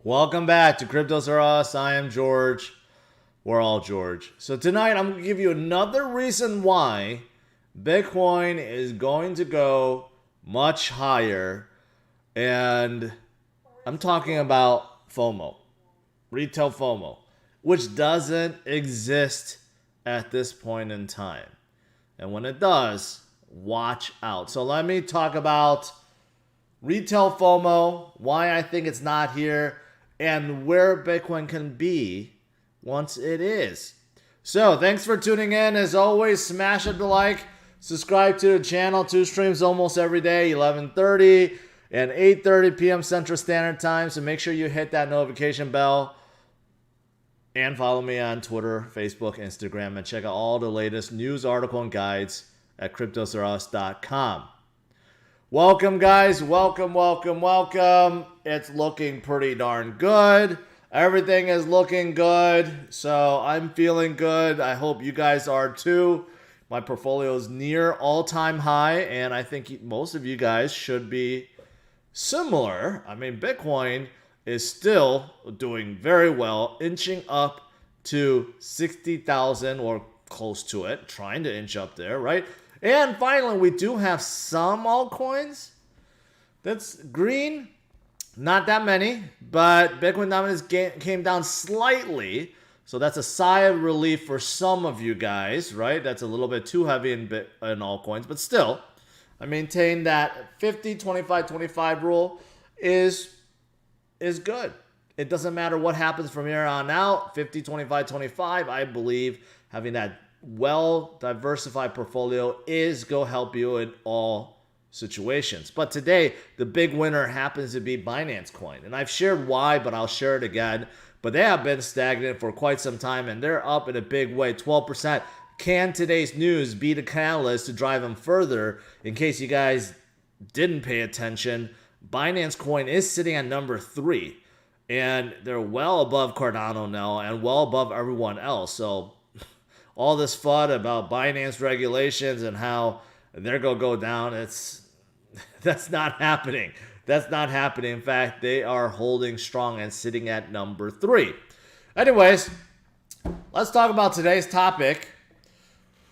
Welcome back to CryptosRUs. I am George. We're all George. So tonight I'm going to give you another reason why Bitcoin is going to go much higher. And I'm talking about FOMO, retail FOMO, which doesn't exist at this point in time. And when it does, watch out. So let me talk about retail FOMO, why I think it's not here, and where Bitcoin can be once it is. So thanks for tuning in. As always, smash it the like, subscribe to the channel. 2 streams almost every day, 11:30 and 8:30 p.m. Central Standard Time. So make sure you hit that notification bell and follow me on Twitter, Facebook, Instagram, and check out all the latest news, article, and guides at CryptosRUs.com. Welcome, guys. Welcome. It's looking pretty darn good. Everything is looking good. So I'm feeling good. I hope you guys are too. My portfolio is near all-time high, and I think most of you guys should be similar. I mean, Bitcoin is still doing very well, inching up to 60,000 or close to it, trying to inch up there, right? And finally, we do have some altcoins that's green. Not that many, but Bitcoin dominance came down slightly. So that's a sigh of relief for some of you guys, right? That's a little bit too heavy in altcoins, but still, I maintain that 50, 25, 25 rule is good. It doesn't matter what happens from here on out. 50, 25, 25, I believe having that well-diversified portfolio is going to help you in all situations. But today, the big winner happens to be Binance Coin. And I've shared why, but I'll share it again. But they have been stagnant for quite some time, and they're up in a big way, 12%. Can today's news be the catalyst to drive them further? In case you guys didn't pay attention, Binance Coin is sitting at number 3. And they're well above Cardano now and well above everyone else. So all this FUD about Binance regulations and how they're going to go down, that's not happening. That's not happening. In fact, they are holding strong and sitting at number 3. Anyways, let's talk about today's topic.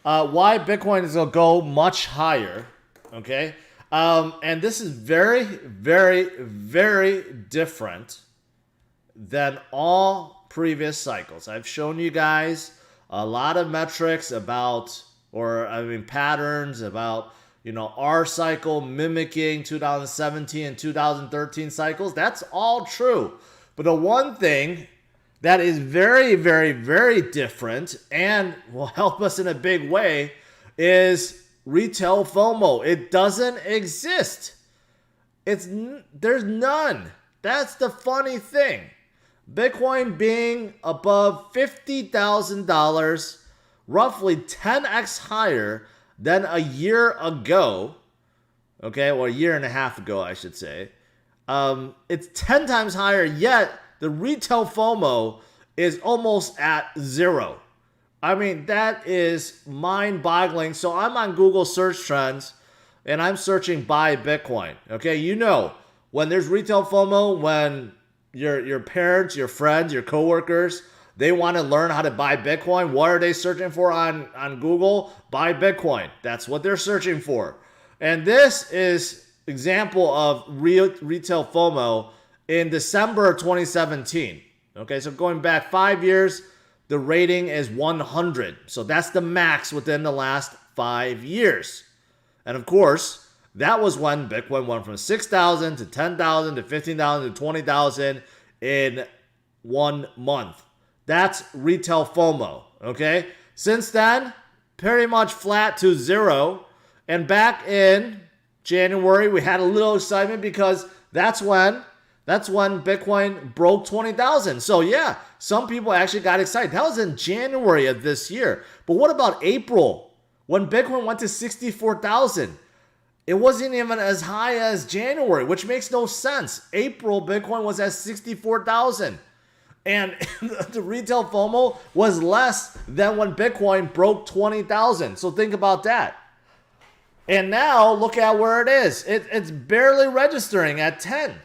Why Bitcoin is going to go much higher. Okay? And this is very, very, very different than all previous cycles. I've shown you guys a lot of metrics about, patterns about, our cycle mimicking 2017 and 2013 cycles. That's all true. But the one thing that is very, very, very different and will help us in a big way is retail FOMO. It doesn't exist. There's none. That's the funny thing. Bitcoin being above $50,000, roughly 10x higher than a year ago, okay, or a year and a half ago, I should say. It's 10 times higher, yet the retail FOMO is almost at 0. I mean, that is mind-boggling. So I'm on Google search trends, and I'm searching buy Bitcoin, okay? When there's retail FOMO, when your parents, your friends, your coworkers, they want to learn how to buy Bitcoin. What are they searching for on Google? Buy Bitcoin. That's what they're searching for. And this is example of retail FOMO in December of 2017. Okay, so going back 5 years, the rating is 100. So that's the max within the last 5 years. And of course, that was when Bitcoin went from 6,000 to 10,000 to 15,000 to 20,000 in 1 month. That's retail FOMO, okay? Since then, pretty much flat to 0. And back in January, we had a little excitement because that's when Bitcoin broke 20,000. So yeah, some people actually got excited. That was in January of this year. But what about April when Bitcoin went to 64,000? It wasn't even as high as January, which makes no sense. April, Bitcoin was at 64,000. And the retail FOMO was less than when Bitcoin broke 20,000. So think about that. And now look at where it is. It's barely registering at 10,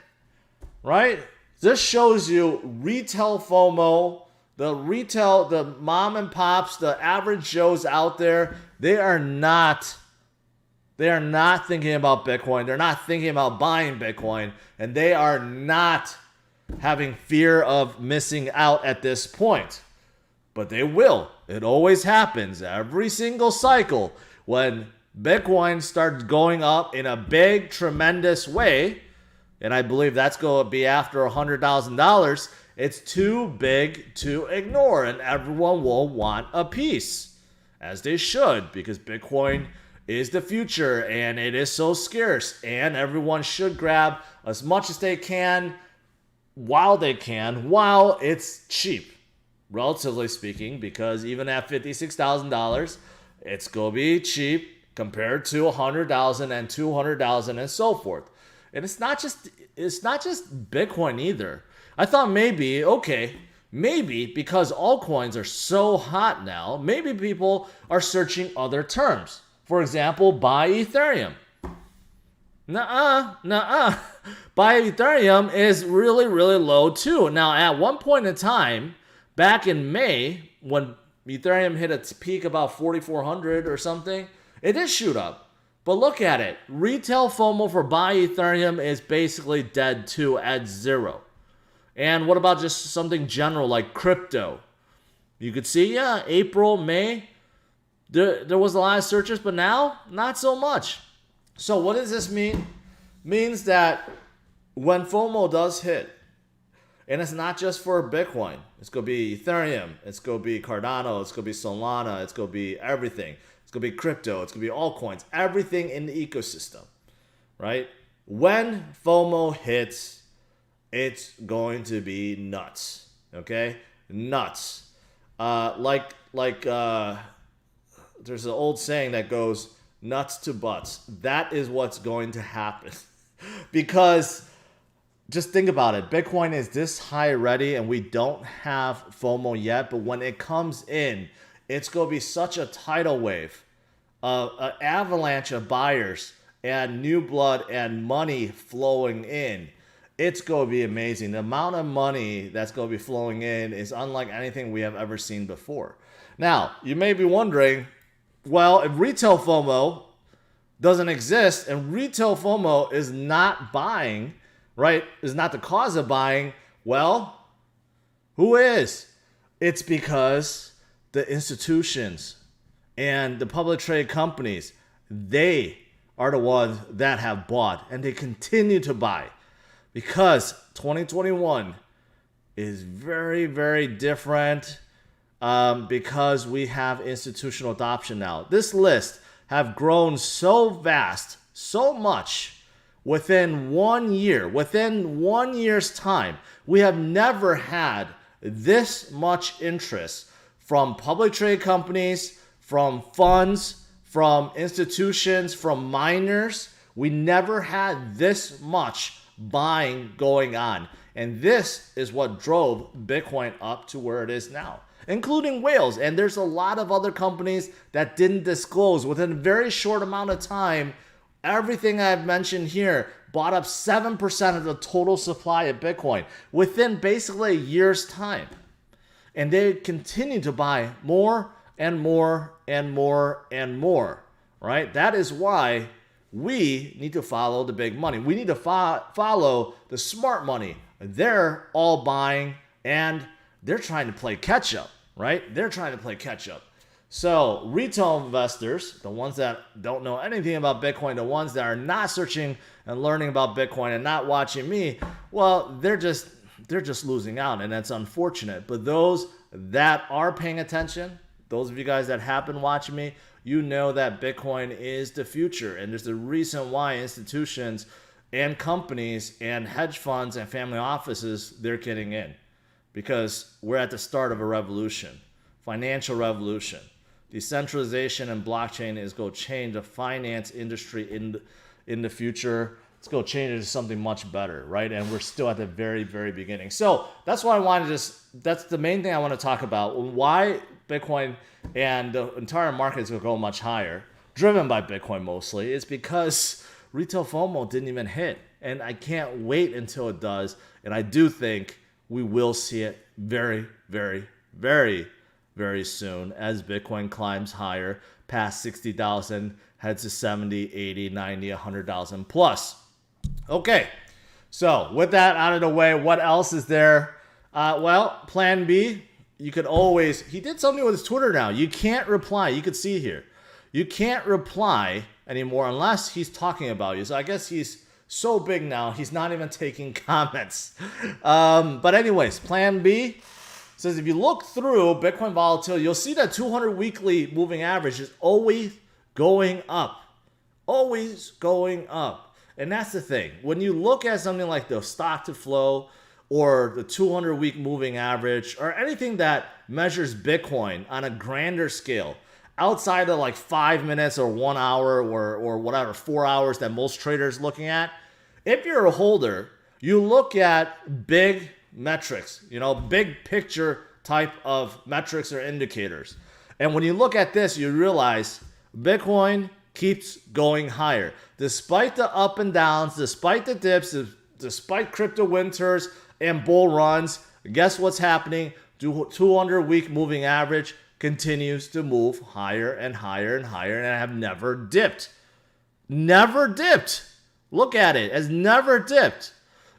right? This shows you retail FOMO, the mom and pops, the average Joes out there, they are not thinking about Bitcoin. They're not thinking about buying Bitcoin, and they are not having fear of missing out at this point. But they will. It always happens every single cycle when Bitcoin starts going up in a big, tremendous way. And I believe that's going to be after $100,000. It's too big to ignore, and everyone will want a piece, as they should, because Bitcoin is the future and it is so scarce, and everyone should grab as much as they can while it's cheap, relatively speaking, because even at $56,000, it's going to be cheap compared to $100,000 and $200,000 and so forth. And it's not just Bitcoin either. I thought maybe because altcoins are so hot now, maybe people are searching other terms. For example, buy Ethereum. Nuh-uh. Buy Ethereum is really, really low too. Now, at one point in time, back in May, when Ethereum hit its peak about 4,400 or something, it did shoot up. But look at it. Retail FOMO for buy Ethereum is basically dead too, at zero. And what about just something general like crypto? You could see, April, May, there was a lot of searches, but now, not so much. So what does this mean? Means that when FOMO does hit, and it's not just for Bitcoin, it's going to be Ethereum, it's going to be Cardano, it's going to be Solana, it's going to be everything. It's going to be crypto, it's going to be altcoins, everything in the ecosystem, right? When FOMO hits, it's going to be nuts, okay? Nuts. There's an old saying that goes, nuts to butts. That is what's going to happen. Because just think about it. Bitcoin is this high already, and we don't have FOMO yet. But when it comes in, it's going to be such a tidal wave, an avalanche of buyers and new blood and money flowing in. It's going to be amazing. The amount of money that's going to be flowing in is unlike anything we have ever seen before. Now, you may be wondering, well, if retail FOMO doesn't exist and retail FOMO is not buying, right, is not the cause of buying, well, who is? It's because the institutions and the public trade companies, they are the ones that have bought, and they continue to buy, because 2021 is very, very different, because we have institutional adoption now. This list have grown so vast, so much within 1 year. Within 1 year's time, we have never had this much interest from public trade companies, from funds, from institutions, from miners. We never had this much buying going on. And this is what drove Bitcoin up to where it is now, including whales. And there's a lot of other companies that didn't disclose. Within a very short amount of time, everything I've mentioned here bought up 7% of the total supply of Bitcoin within basically a year's time. And they continue to buy more and more and more and more, right? That is why we need to follow the big money. We need to follow the smart money. They're all buying, and they're trying to play catch up, right? They're trying to play catch up. So retail investors, the ones that don't know anything about Bitcoin, the ones that are not searching and learning about Bitcoin and not watching me, well, they're just losing out, and that's unfortunate. But those that are paying attention, those of you guys that have been watching me, you know that Bitcoin is the future. And there's a reason why institutions and companies and hedge funds and family offices, they're getting in. Because we're at the start of a revolution, financial revolution. Decentralization and blockchain is going to change the finance industry in the future. It's going to change it to something much better, right? And we're still at the very, very beginning. So that's why I want to that's the main thing I want to talk about. Why Bitcoin and the entire market is going to go much higher, driven by Bitcoin mostly, is because retail FOMO didn't even hit. And I can't wait until it does. And I do think we will see it very, very, very, very soon as Bitcoin climbs higher past 60,000, heads to 70, 80, 90, 100,000 plus. Okay, so with that out of the way, what else is there? Well, plan B, you could always, he did something with his Twitter now. You can't reply. You could see here. You can't reply anymore unless he's talking about you. So I guess he's so big now, he's not even taking comments. But anyways, plan B says if you look through Bitcoin volatility, you'll see that 200 weekly moving average is always going up. Always going up. And that's the thing. When you look at something like the stock to flow or the 200 week moving average or anything that measures Bitcoin on a grander scale, outside of like 5 minutes or 1 hour or whatever, 4 hours that most traders looking at, if you're a holder, you look at big metrics, big picture type of metrics or indicators. And when you look at this, you realize Bitcoin keeps going higher. Despite the up and downs, despite the dips, despite crypto winters and bull runs, guess what's happening? 200 week moving average continues to move higher and higher and higher, and I have never dipped. Never dipped. Look at it. Has never dipped.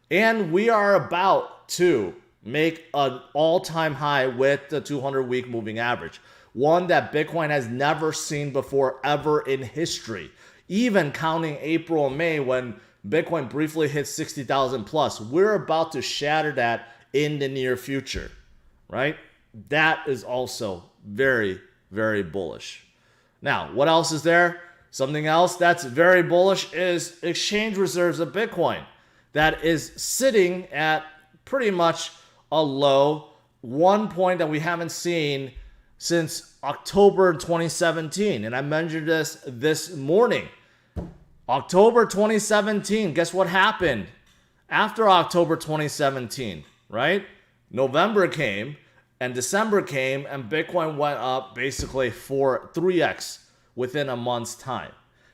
And we are about to make an all-time high with the 200-week moving average. One that Bitcoin has never seen before ever in history. Even counting April and May when Bitcoin briefly hit 60,000 plus. We're about to shatter that in the near future, right? That is also very, very bullish. Now, what else is there? Something else that's very bullish is exchange reserves of Bitcoin. That is sitting at pretty much a low, one point that we haven't seen since October 2017. And I mentioned this morning. October 2017, guess what happened after October 2017, right? November came and December came and Bitcoin went up basically for 3x within a month's time.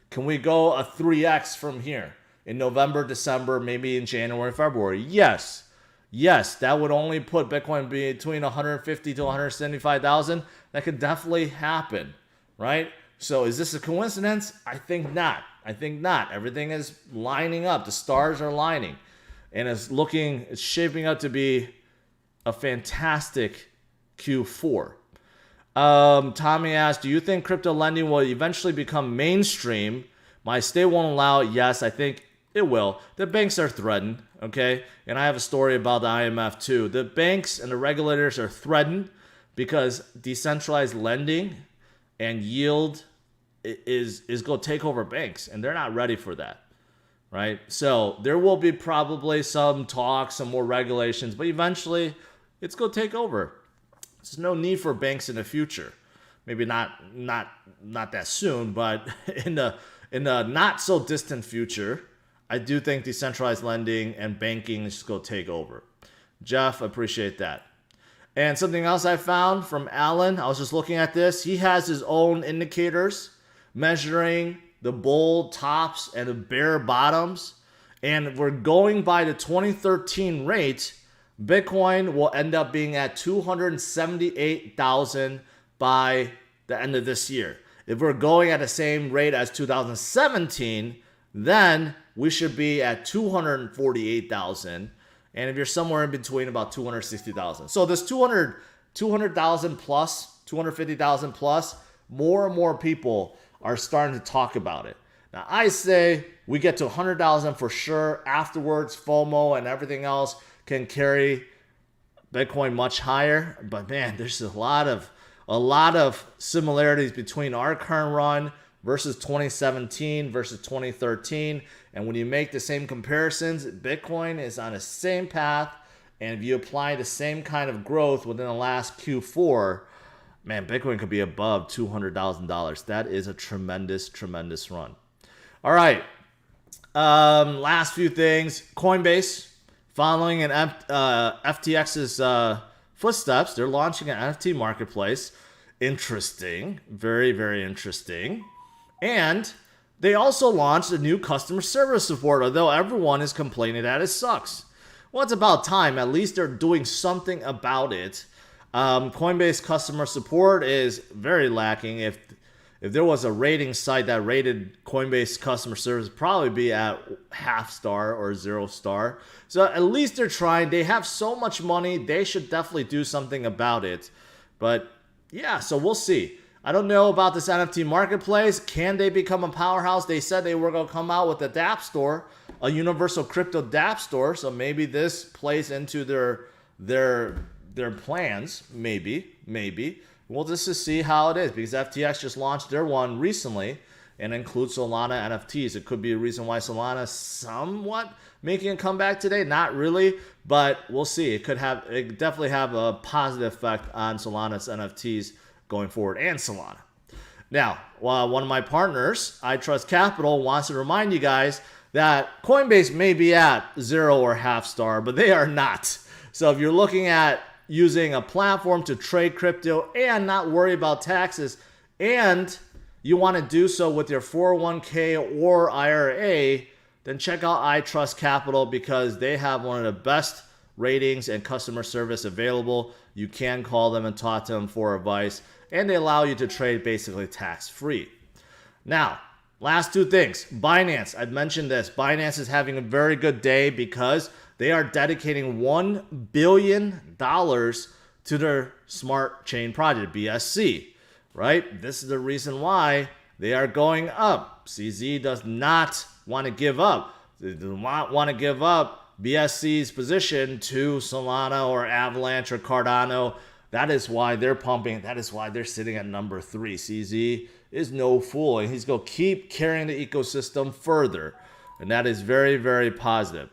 Can we go a 3x from here in November, December, maybe in January, February? Yes. Yes, that would only put Bitcoin between 150 to 175,000. That could definitely happen, right? So is this a coincidence? I think not. I think not. Everything is lining up. The stars are lining. And it's shaping up to be a fantastic Q4. Tommy asked, do you think crypto lending will eventually become mainstream? My state won't allow it. Yes, I think it will. The banks are threatened, okay? And I have a story about the IMF too. The banks and the regulators are threatened because decentralized lending and yield is going to take over banks, and they're not ready for that, right? So there will be probably some talk, some more regulations, but eventually it's going to take over. There's no need for banks in the future. Maybe not that soon, but in the not so distant future, I do think decentralized lending and banking is just going to take over. Jeff, appreciate that. And something else I found from Alan, I was just looking at this. He has his own indicators measuring the bull tops and the bear bottoms. And we're going by the 2013 rate. Bitcoin will end up being at 278,000 by the end of this year. If we're going at the same rate as 2017, then we should be at 248,000. And if you're somewhere in between, about 260,000. So this 200,000 plus, 250,000 plus, more and more people are starting to talk about it. Now, I say we get to 100,000 for sure. Afterwards, FOMO and everything else can carry Bitcoin much higher. But man, there's a lot of similarities between our current run versus 2017 versus 2013. And when you make the same comparisons, Bitcoin is on the same path. And if you apply the same kind of growth within the last Q4, man, Bitcoin could be above $200,000. That is a tremendous, tremendous run. All right. Last few things. Coinbase, following in FTX's footsteps, they're launching an NFT marketplace. Interesting. Very, very interesting. And They also launched a new customer service support, although everyone is complaining that it sucks. Well, it's about time. At least they're doing something about it. Coinbase customer support is very lacking. If there was a rating site that rated Coinbase customer service, probably be at half star or 0 star. So at least they're trying. They have so much money. They should definitely do something about it. But yeah, so we'll see. I don't know about this NFT marketplace. Can they become a powerhouse? They said they were going to come out with a dApp store, a universal crypto dApp store. So maybe this plays into their plans. Maybe. We'll just see how it is, because FTX just launched their one recently and includes Solana NFTs. It could be a reason why Solana is somewhat making a comeback today. Not really, but we'll see. It definitely have a positive effect on Solana's NFTs going forward and Solana. Now, one of my partners, I Trust Capital, wants to remind you guys that Coinbase may be at 0 or half star, but they are not. So if you're looking at using a platform to trade crypto and not worry about taxes, and you want to do so with your 401k or IRA, then check out I Trust Capital, because they have one of the best ratings and customer service available. You can call them and talk to them for advice, and they allow you to trade basically tax-free. Now, last two things. Binance, I've mentioned this. Binance is having a very good day because they are dedicating $1 billion to their smart chain project, BSC, right? This is the reason why they are going up. CZ does not want to give up. They do not want to give up BSC's position to Solana or Avalanche or Cardano. That is why they're pumping. That is why they're sitting at number 3. CZ is no fool, and he's going to keep carrying the ecosystem further. And that is very, very positive.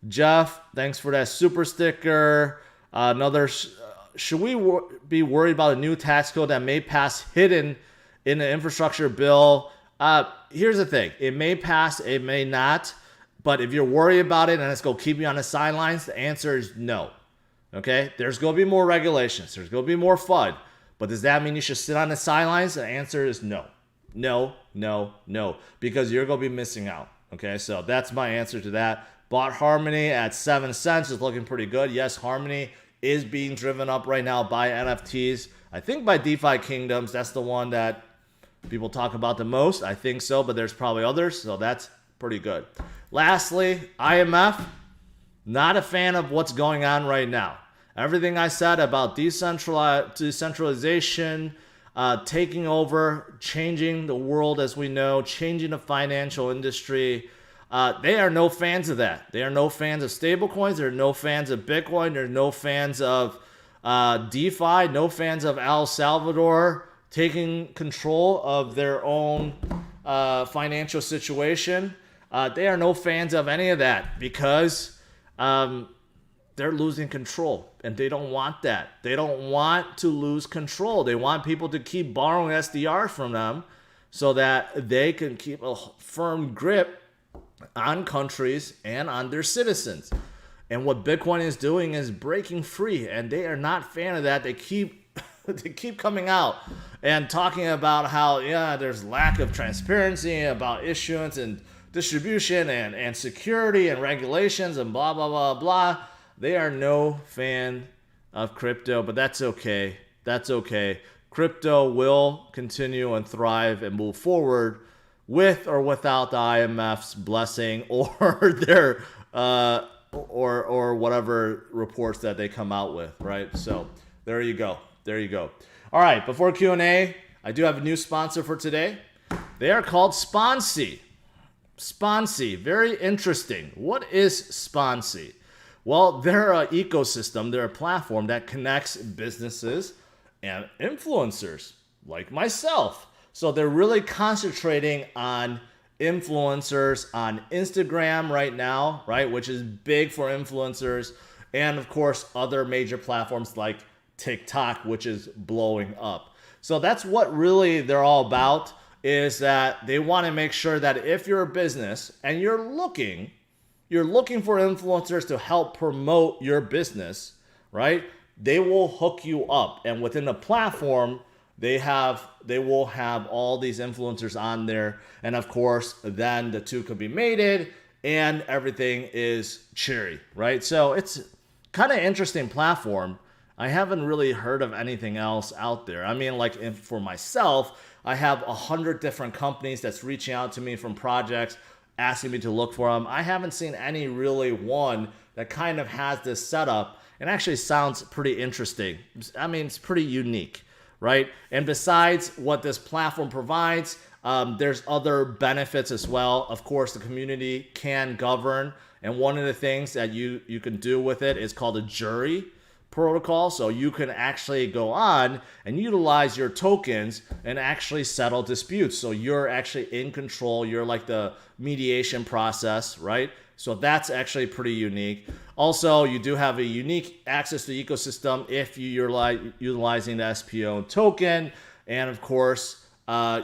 Jeff, thanks for that super sticker. Should we be worried about a new tax code that may pass hidden in the infrastructure bill? Here's the thing. It may pass, it may not. But if you're worried about it and it's going to keep you on the sidelines, the answer is no. Okay? There's going to be more regulations. There's going to be more FUD. But does that mean you should sit on the sidelines? The answer is no. No. Because you're going to be missing out. Okay? So that's my answer to that. Bought Harmony at 7 cents. Is looking pretty good. Yes, Harmony is being driven up right now by NFTs. I think by DeFi Kingdoms. That's the one that people talk about the most. I think so, but there's probably others. So that's pretty good. Lastly, IMF. Not a fan of what's going on right now. Everything I said about decentralization, taking over, changing the world as we know, changing the financial industry, they are no fans of that. They are no fans of stablecoins. They're no fans of Bitcoin. They're no fans of DeFi, no fans of El Salvador taking control of their own financial situation. They are no fans of any of that because they're losing control, and they don't want that. They don't want to lose control. They want people to keep borrowing SDRs from them so that they can keep a firm grip on countries and on their citizens. And what Bitcoin is doing is breaking free, and they are not a fan of that. They keep coming out and talking about how, there's lack of transparency about issuance and distribution and security and regulations and blah, blah, blah, blah. They are no fan of crypto, but that's okay. That's okay. Crypto will continue and thrive and move forward with or without the IMF's blessing or their or whatever reports that they come out with, right? So there you go. All right, before Q&A, I do have a new sponsor for today. They are called Sponsee. Sponsee, very interesting. What is Sponsee? Well, they're an ecosystem. They're a platform that connects businesses and influencers like myself. So they're really concentrating on influencers on Instagram right now, right, which is big for influencers, and of course other major platforms like TikTok, which is blowing up. So that's what really they're all about, is that they want to make sure that if you're a business and you're looking for influencers to help promote your business, right? They will hook you up, and within the platform, they will have all these influencers on there, and of course then the two could be mated and everything is cherry, right? So it's kind of interesting platform. I haven't really heard of anything else out there. I mean, like for myself, I have 100 different companies that's reaching out to me from projects, asking me to look for them. I haven't seen any really one that kind of has this setup and actually sounds pretty interesting. I mean, it's pretty unique, right? And besides what this platform provides, there's other benefits as well. Of course, the community can govern, and one of the things that you can do with it is called a jury protocol. So you can actually go on and utilize your tokens and actually settle disputes. So you're actually in control. You're like the mediation process, right? So that's actually pretty unique. Also, you do have a unique access to the ecosystem if you're utilizing the SPO token. And of course,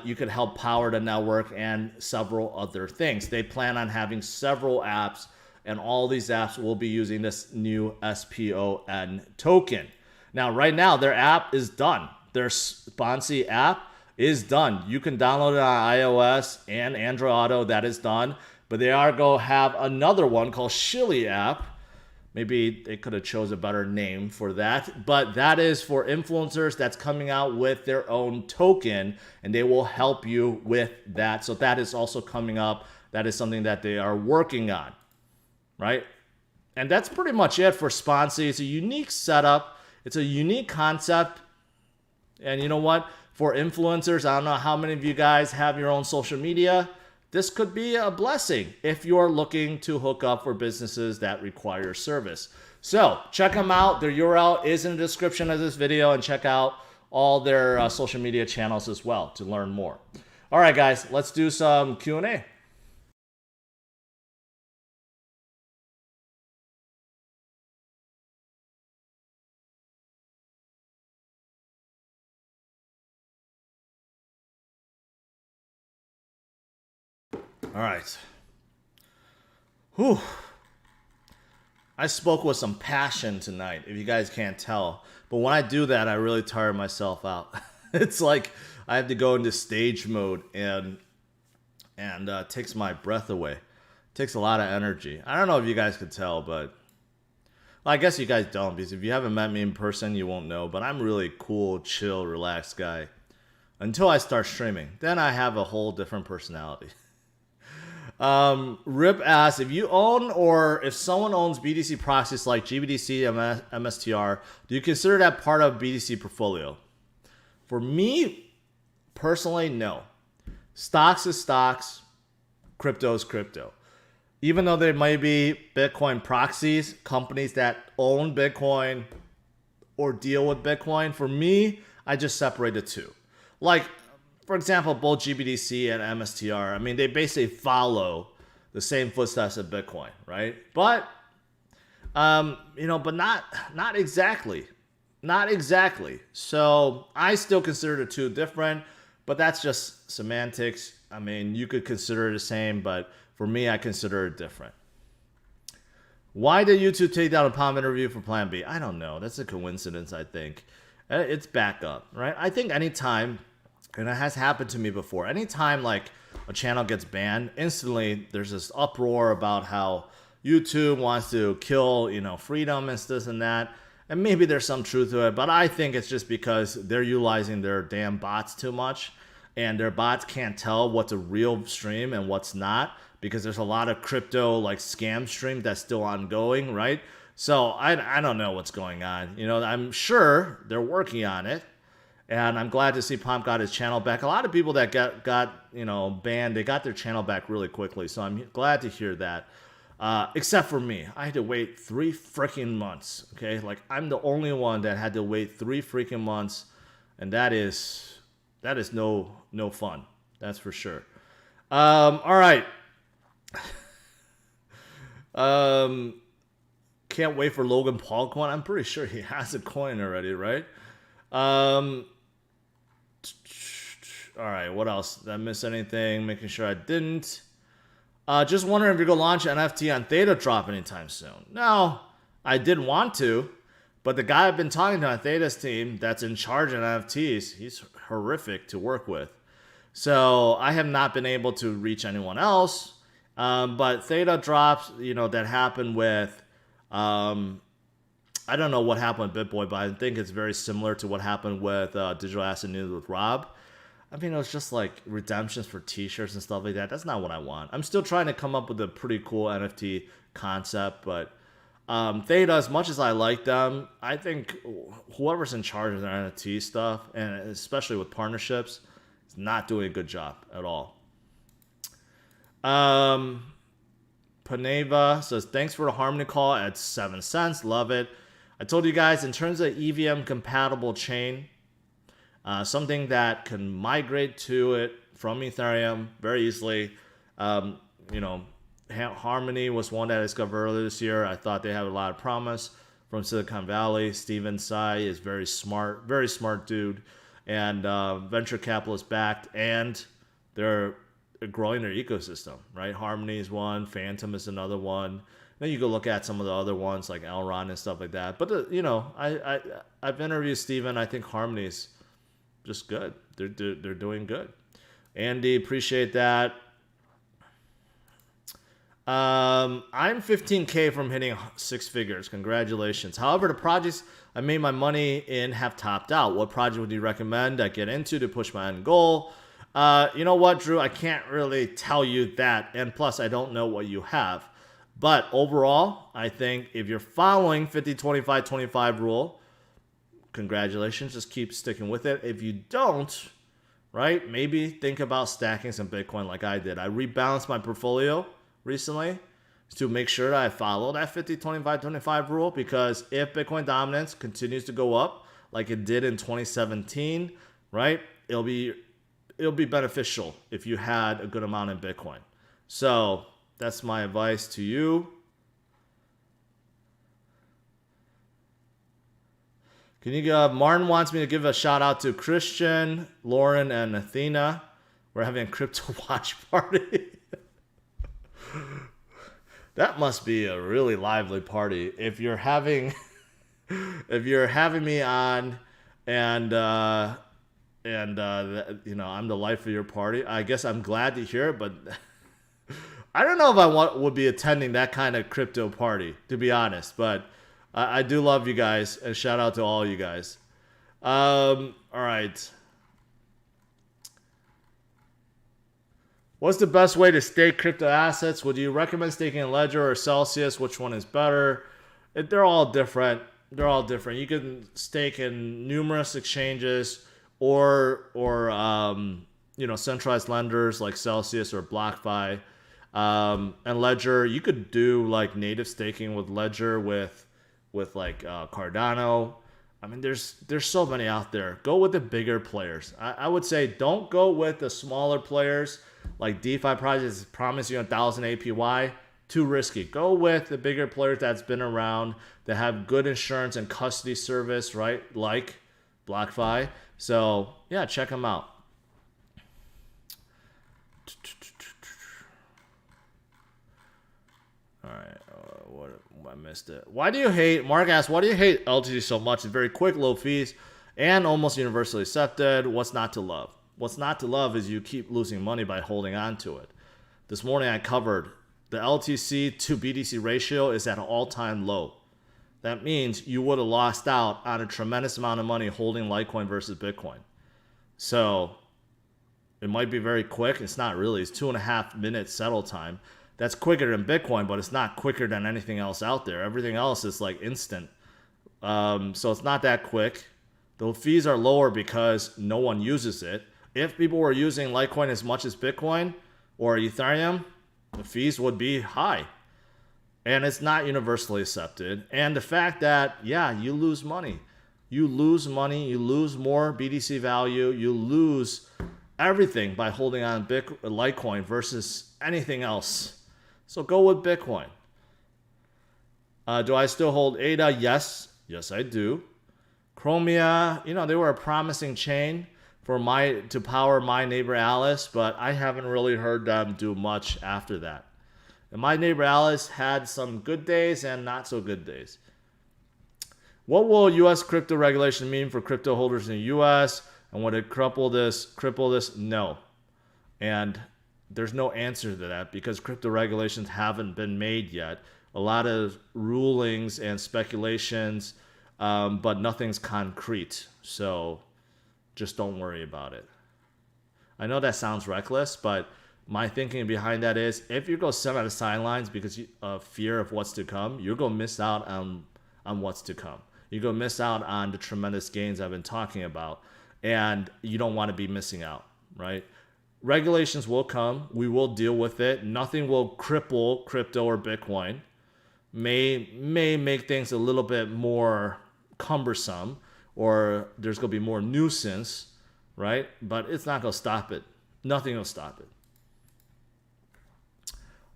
you can help power the network and several other things. They plan on having several apps, and all these apps will be using this new SPON token. Now, right now, their app is done. Their Sponsee app is done. You can download it on iOS and Android Auto. That is done. But they are going to have another one called Shilly app. Maybe they could have chose a better name for that. But that is for influencers that's coming out with their own token, and they will help you with that. So that is also coming up. That is something that they are working on, right? And that's pretty much it for Sponsee. It's a unique setup. It's a unique concept. And you know what? For influencers, I don't know how many of you guys have your own social media. This could be a blessing if you're looking to hook up for businesses that require service. So check them out. Their URL is in the description of this video, and check out all their social media channels as well to learn more. All right, guys, let's do some Q&A. All right. Whew. I spoke with some passion tonight, if you guys can't tell. But when I do that, I really tire myself out. It's like I have to go into stage mode, and takes my breath away. It takes a lot of energy. I don't know if you guys could tell, but well, I guess you guys don't, because if you haven't met me in person, you won't know. But I'm really cool, chill, relaxed guy. Until I start streaming. Then I have a whole different personality. Rip asks, if you own or if someone owns BTC proxies like GBTC, MSTR, do you consider that part of BTC portfolio? For me, personally, no. Stocks is stocks. Crypto is crypto. Even though there may be Bitcoin proxies, companies that own Bitcoin or deal with Bitcoin, for me, I just separate the two. Like, for example, both GBTC and MSTR, I mean, they basically follow the same footsteps of Bitcoin, right? But, but not exactly. Not exactly. So I still consider the two different, but that's just semantics. I mean, you could consider it the same, but for me, I consider it different. Why did YouTube take down a palm interview for Plan B? I don't know. That's a coincidence, I think. It's backup, right? I think anytime, and it has happened to me before, anytime like a channel gets banned, instantly there's this uproar about how YouTube wants to kill, freedom and this and that. And maybe there's some truth to it, but I think it's just because they're utilizing their damn bots too much, and their bots can't tell what's a real stream and what's not, because there's a lot of crypto like scam stream that's still ongoing, right? So I don't know what's going on. I'm sure they're working on it. And I'm glad to see Pomp got his channel back. A lot of people that got banned, they got their channel back really quickly. So I'm glad to hear that. Except for me. I had to wait 3 freaking months. Okay? Like, I'm the only one that had to wait 3 freaking months. And that is no fun. That's for sure. All right. Can't wait for Logan Paul coin. I'm pretty sure he has a coin already, right? All right, what else? Did I miss anything? Making sure I didn't. Just wondering if you're going to launch an NFT on Theta Drop anytime soon. No, I did want to, But the guy I've been talking to on Theta's team that's in charge of NFTs, he's horrific to work with. So I have not been able to reach anyone else. But Theta drops, that happened with, I don't know what happened with BitBoy, but I think it's very similar to what happened with Digital Asset News with Rob. I mean, it was just like redemptions for t-shirts and stuff like that. That's not what I want. I'm still trying to come up with a pretty cool NFT concept, but Theta, as much as I like them, I think whoever's in charge of their NFT stuff, and especially with partnerships, is not doing a good job at all. Paneva says, thanks for the Harmony call at 7 cents. Love it. I told you guys, in terms of EVM compatible chain, something that can migrate to it from Ethereum very easily. Harmony was one that I discovered earlier this year. I thought they had a lot of promise from Silicon Valley. Steven Tsai is very smart dude, and venture capitalist backed, and they're growing their ecosystem, right? Harmony is one, Phantom is another one. Then you go look at some of the other ones like Elron and stuff like that. But I've interviewed Steven. I think Harmony's just good. They're doing good. Andy, appreciate that. I'm 15K from hitting 6 figures. Congratulations. However, the projects I made my money in have topped out. What project would you recommend I get into to push my end goal? You know what, Drew? I can't really tell you that. And plus, I don't know what you have. But overall, I think if you're following 50-25-25 rule, congratulations. Just keep sticking with it. If you don't, right, maybe think about stacking some Bitcoin like I did. I rebalanced my portfolio recently to make sure that I follow that 50-25-25 rule, because if Bitcoin dominance continues to go up like it did in 2017, right, it'll be beneficial if you had a good amount in Bitcoin. So that's my advice to you. Martin wants me to give a shout out to Christian, Lauren, and Athena. We're having a crypto watch party. That must be a really lively party. If you're having me on, and I'm the life of your party, I guess I'm glad to hear it, but I don't know if I would be attending that kind of crypto party, to be honest. But I do love you guys, and shout out to all you guys. All right. What's the best way to stake crypto assets? Would you recommend staking in Ledger or Celsius? Which one is better? They're all different. You can stake in numerous exchanges or centralized lenders like Celsius or BlockFi. And Ledger, you could do like native staking with Ledger with like Cardano. I mean, there's so many out there. Go with the bigger players. I would say don't go with the smaller players like DeFi projects promise you 1,000 APY. Too risky. Go with the bigger players that's been around, that have good insurance and custody service, right? Like BlockFi. So yeah, check them out. All right, I missed it. Why do you hate, Mark asks, why do you hate LTC so much? It's very quick, low fees, and almost universally accepted. What's not to love? What's not to love is you keep losing money by holding on to it. This morning I covered the LTC to BTC ratio is at an all-time low. That means you would have lost out on a tremendous amount of money holding Litecoin versus Bitcoin. So it might be very quick. It's not really. It's 2.5 minutes settle time. That's quicker than Bitcoin, but it's not quicker than anything else out there. Everything else is like instant. So it's not that quick. The fees are lower because no one uses it. If people were using Litecoin as much as Bitcoin or Ethereum, the fees would be high. And it's not universally accepted. And the fact that, yeah, you lose money. You lose money. You lose more BTC value. You lose everything by holding on Litecoin versus anything else. So go with Bitcoin. Do I still hold ADA? Yes. Yes, I do. Chromia, they were a promising chain to power my neighbor Alice, but I haven't really heard them do much after that. And my neighbor Alice had some good days and not so good days. What will U.S. crypto regulation mean for crypto holders in the U.S.? And would it cripple this? No. And there's no answer to that because crypto regulations haven't been made yet. A lot of rulings and speculations, but nothing's concrete. So just don't worry about it. I know that sounds reckless, but my thinking behind that is if you go sit on the sidelines because of fear of what's to come, you're going to miss out on what's to come. You're going to miss out on the tremendous gains I've been talking about, and you don't want to be missing out, right? Regulations will come. We will deal with it. Nothing will cripple crypto or Bitcoin. May make things a little bit more cumbersome, or there's going to be more nuisance, right? But it's not going to stop it. Nothing will stop it.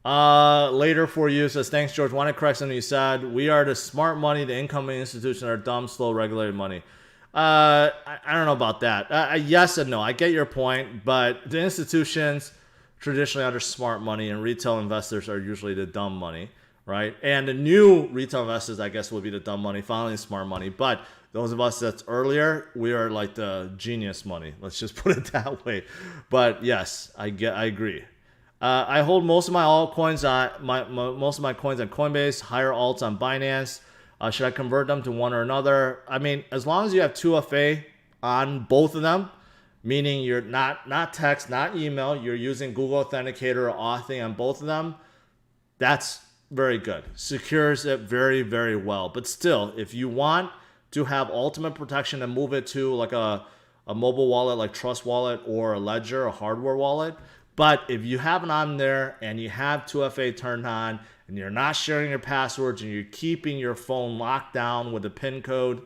Later for you says, thanks, George. Want to correct something you said. We are the smart money. The incoming institutions are dumb, slow, regulated money. I don't know about that. Yes and no. I get your point, but the institutions traditionally are the smart money, and retail investors are usually the dumb money, right? And the new retail investors, I guess, will be the dumb money, following smart money. But those of us that's earlier, we are like the genius money. Let's just put it that way. But yes, I agree. I hold most of my altcoins most of my coins on Coinbase, higher alts on Binance. Should I convert them to one or another? I mean, as long as you have 2FA on both of them, meaning you're not text, not email, you're using Google Authenticator or Authy on both of them, that's very good. Secures it very, very well. But still, if you want to have ultimate protection and move it to like a mobile wallet like Trust Wallet or a Ledger, a hardware wallet, but if you have it on there and you have 2FA turned on and you're not sharing your passwords and you're keeping your phone locked down with a PIN code,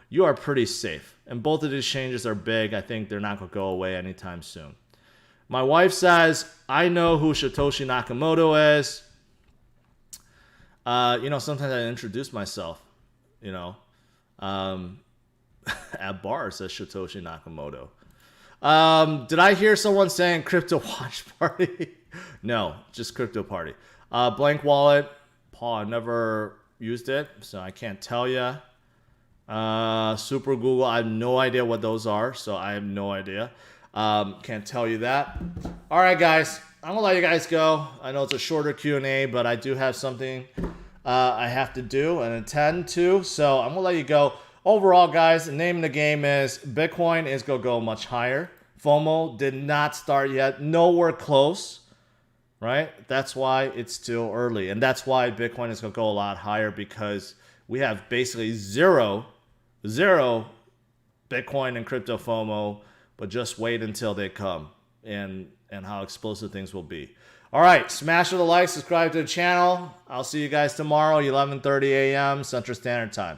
you are pretty safe. And both of these changes are big. I think they're not going to go away anytime soon. My wife says, I know who Satoshi Nakamoto is. Sometimes I introduce myself, at bars as Satoshi Nakamoto. Did I hear someone saying crypto watch party? No, just crypto party. Blank wallet. Paul, I never used it, so I can't tell you. Super Google, I have no idea what those are, so I have no idea. Can't tell you that. All right, guys, I'm gonna let you guys go. I know it's a shorter Q&A, but I do have something I have to do and attend to, so I'm gonna let you go. Overall, guys, the name of the game is Bitcoin is going to go much higher. FOMO did not start yet. Nowhere close, right? That's why it's still early. And that's why Bitcoin is going to go a lot higher because we have basically zero Bitcoin and crypto FOMO, but just wait until they come and how explosive things will be. All right, smash the like, subscribe to the channel. I'll see you guys tomorrow, 11:30 a.m. Central Standard Time.